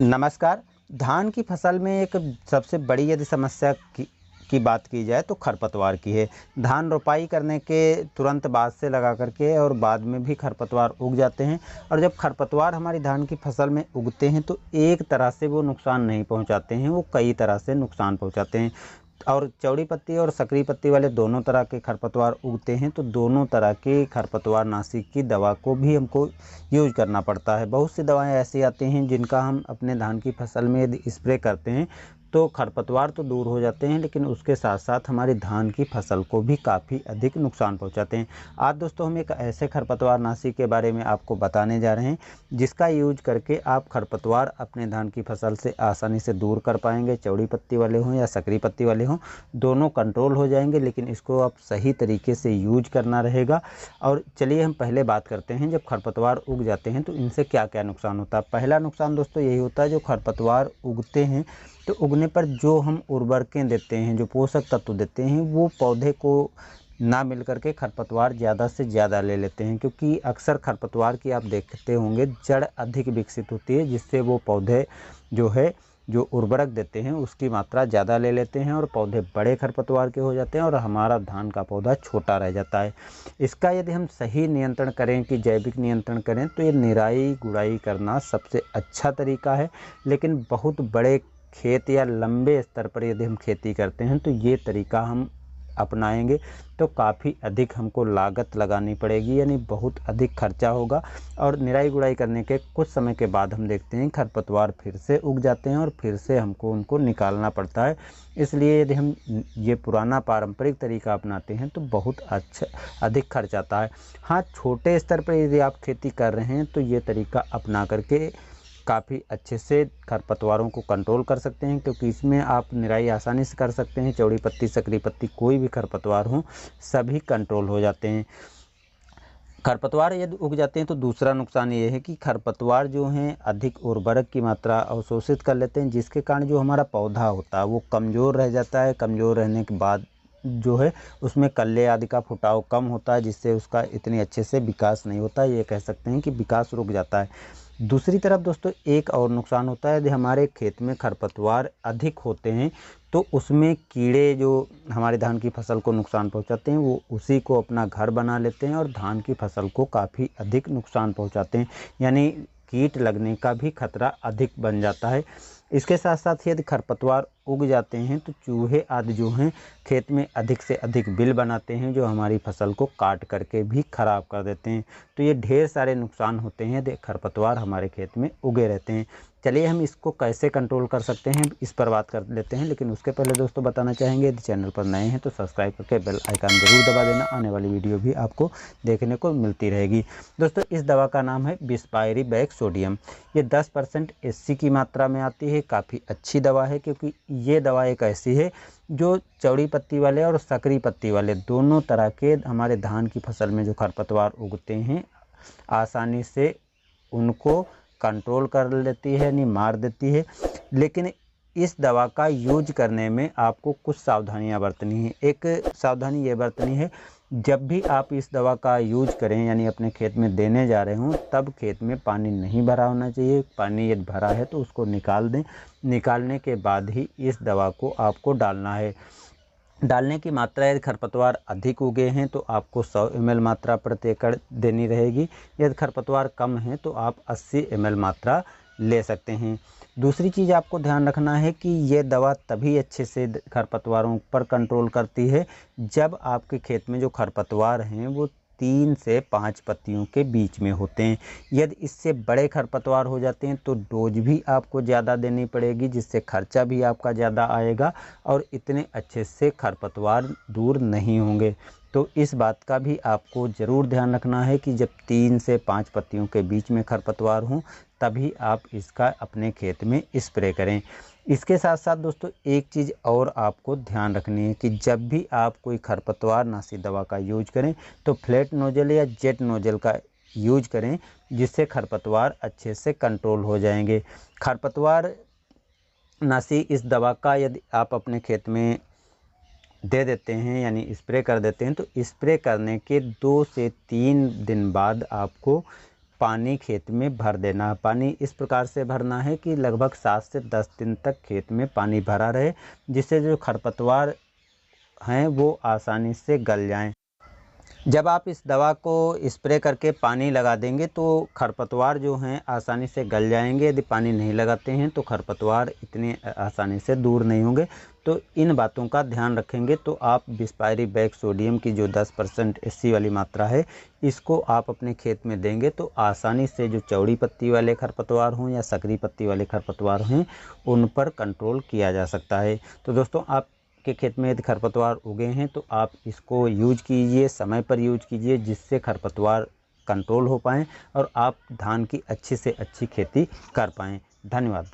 नमस्कार। धान की फसल में एक सबसे बड़ी यदि समस्या की बात की जाए तो खरपतवार की है। धान रोपाई करने के तुरंत बाद से लगा करके और बाद में भी खरपतवार उग जाते हैं और जब खरपतवार हमारी धान की फसल में उगते हैं तो एक तरह से वो नुकसान नहीं पहुंचाते हैं, वो कई तरह से नुकसान पहुंचाते हैं। और चौड़ी पत्ती और सकरी पत्ती वाले दोनों तरह के खरपतवार उगते हैं, तो दोनों तरह के खरपतवार नाशी की दवा को भी हमको यूज करना पड़ता है। बहुत सी दवाएं ऐसी आती हैं जिनका हम अपने धान की फसल में यदि स्प्रे करते हैं तो खरपतवार तो दूर हो जाते हैं, लेकिन उसके साथ साथ हमारी धान की फसल को भी काफ़ी अधिक नुकसान पहुंचाते हैं। आज दोस्तों हम एक ऐसे खरपतवार नाशी के बारे में आपको बताने जा रहे हैं जिसका यूज करके आप खरपतवार अपने धान की फसल से आसानी से दूर कर पाएंगे। चौड़ी पत्ती वाले हों या सकरी पत्ती वाले हों, दोनों कंट्रोल हो जाएंगे, लेकिन इसको आप सही तरीके से यूज करना रहेगा। और चलिए हम पहले बात करते हैं, जब खरपतवार उग जाते हैं तो इनसे क्या क्या नुकसान होता है। पहला नुकसान दोस्तों यही होता है, जो खरपतवार उगते हैं तो उगने पर जो हम उर्वरकें देते हैं, जो पोषक तत्व देते हैं, वो पौधे को ना मिल करके खरपतवार ज़्यादा से ज़्यादा ले लेते हैं। क्योंकि अक्सर खरपतवार की आप देखते होंगे जड़ अधिक विकसित होती है, जिससे वो पौधे जो उर्वरक देते हैं उसकी मात्रा ज़्यादा ले लेते हैं और पौधे बड़े खरपतवार के हो जाते हैं और हमारा धान का पौधा छोटा रह जाता है। इसका यदि हम सही नियंत्रण करें कि जैविक नियंत्रण करें तो ये निराई गुड़ाई करना सबसे अच्छा तरीका है। लेकिन बहुत बड़े खेत या लंबे स्तर पर यदि हम खेती करते हैं तो ये तरीका हम अपनाएंगे तो काफ़ी अधिक हमको लागत लगानी पड़ेगी, यानी बहुत अधिक खर्चा होगा। और निराई गुड़ाई करने के कुछ समय के बाद हम देखते हैं खरपतवार फिर से उग जाते हैं और फिर से हमको उनको निकालना पड़ता है। इसलिए यदि हम ये पुराना पारंपरिक तरीका अपनाते हैं तो बहुत अधिक खर्च आता है। हाँ, छोटे स्तर पर यदि आप खेती कर रहे हैं तो ये तरीका अपना करके काफ़ी अच्छे से खरपतवारों को कंट्रोल कर सकते हैं, क्योंकि इसमें आप निराई आसानी से कर सकते हैं। चौड़ी पत्ती, सकरी पत्ती, कोई भी खरपतवार हो सभी कंट्रोल हो जाते हैं। खरपतवार यदि उग जाते हैं तो दूसरा नुकसान ये है कि खरपतवार जो हैं अधिक उर्वरक की मात्रा अवशोषित कर लेते हैं, जिसके कारण जो हमारा पौधा होता है वो कमज़ोर रह जाता है। कमज़ोर रहने के बाद जो है उसमें कल्ले आदि का फुटाव कम होता है, जिससे उसका इतनी अच्छे से विकास नहीं होता। ये कह सकते हैं कि विकास रुक जाता है। दूसरी तरफ दोस्तों एक और नुकसान होता है, यदि हमारे खेत में खरपतवार अधिक होते हैं तो उसमें कीड़े जो हमारे धान की फसल को नुकसान पहुंचाते हैं वो उसी को अपना घर बना लेते हैं और धान की फसल को काफ़ी अधिक नुकसान पहुंचाते हैं, यानी कीट लगने का भी खतरा अधिक बन जाता है। इसके साथ साथ यदि खरपतवार उग जाते हैं तो चूहे आदि जो हैं खेत में अधिक से अधिक बिल बनाते हैं, जो हमारी फसल को काट करके भी ख़राब कर देते हैं। तो ये ढेर सारे नुकसान होते हैं यदि खरपतवार हमारे खेत में उगे रहते हैं। चलिए हम इसको कैसे कंट्रोल कर सकते हैं इस पर बात कर लेते हैं, लेकिन उसके पहले दोस्तों बताना चाहेंगे यदि चैनल पर नए हैं तो सब्सक्राइब करके बेल आइकन ज़रूर दबा देना, आने वाली वीडियो भी आपको देखने को मिलती रहेगी। दोस्तों इस दवा का नाम है बिस्पायरिबैक सोडियम। ये 10% SC की मात्रा में आती है। काफ़ी अच्छी दवा है, क्योंकि ये दवा एक ऐसी है जो चौड़ी पत्ती वाले और सकरी पत्ती वाले दोनों तरह के हमारे धान की फसल में जो खरपतवार उगते हैं आसानी से उनको कंट्रोल कर लेती है, यानी मार देती है। लेकिन इस दवा का यूज करने में आपको कुछ सावधानियां बरतनी है। एक सावधानी ये बरतनी है, जब भी आप इस दवा का यूज करें यानी अपने खेत में देने जा रहे हों तब खेत में पानी नहीं भरा होना चाहिए। पानी यदि भरा है तो उसको निकाल दें। निकालने के बाद ही इस दवा को आपको डालना है। डालने की मात्रा यदि खरपतवार अधिक उगे हैं तो आपको 100 ml मात्रा प्रति एकड़ देनी रहेगी। यदि खरपतवार कम है तो आप 80 ml मात्रा ले सकते हैं। दूसरी चीज़ आपको ध्यान रखना है कि ये दवा तभी अच्छे से खरपतवारों पर कंट्रोल करती है जब आपके खेत में जो खरपतवार हैं वो 3 से 5 पत्तियों के बीच में होते हैं। यदि इससे बड़े खरपतवार हो जाते हैं तो डोज भी आपको ज़्यादा देनी पड़ेगी, जिससे खर्चा भी आपका ज़्यादा आएगा और इतने अच्छे से खरपतवार दूर नहीं होंगे। तो इस बात का भी आपको ज़रूर ध्यान रखना है कि जब 3 से 5 पत्तियों के बीच में खरपतवार हों तभी आप इसका अपने खेत में स्प्रे करें। इसके साथ साथ दोस्तों एक चीज़ और आपको ध्यान रखनी है कि जब भी आप कोई खरपतवार नाशी दवा का यूज करें तो फ्लैट नोजल या जेट नोजल का यूज करें, जिससे खरपतवार अच्छे से कंट्रोल हो जाएंगे। खरपतवार नाशी इस दवा का यदि आप अपने खेत में दे देते हैं यानी स्प्रे कर देते हैं तो स्प्रे करने के 2 से 3 दिन बाद आपको पानी खेत में भर देना है। पानी इस प्रकार से भरना है कि लगभग 7 से 10 दिन तक खेत में पानी भरा रहे, जिससे जो खरपतवार हैं वो आसानी से गल जाएं। जब आप इस दवा को स्प्रे करके पानी लगा देंगे तो खरपतवार जो हैं आसानी से गल जाएंगे। यदि पानी नहीं लगाते हैं तो खरपतवार इतने आसानी से दूर नहीं होंगे। तो इन बातों का ध्यान रखेंगे तो आप बिस्पायरी बैग सोडियम की जो 10% SC वाली मात्रा है, इसको आप अपने खेत में देंगे तो आसानी से जो चौड़ी पत्ती वाले खरपतवार हों या सकरी पत्ती वाले खरपतवार हैं, उन पर कंट्रोल किया जा सकता है। तो दोस्तों, आप के खेत में यदि खरपतवार उगे हैं तो आप इसको यूज कीजिए, समय पर यूज कीजिए, जिससे खरपतवार कंट्रोल हो पाएँ और आप धान की अच्छी से अच्छी खेती कर पाएँ। धन्यवाद।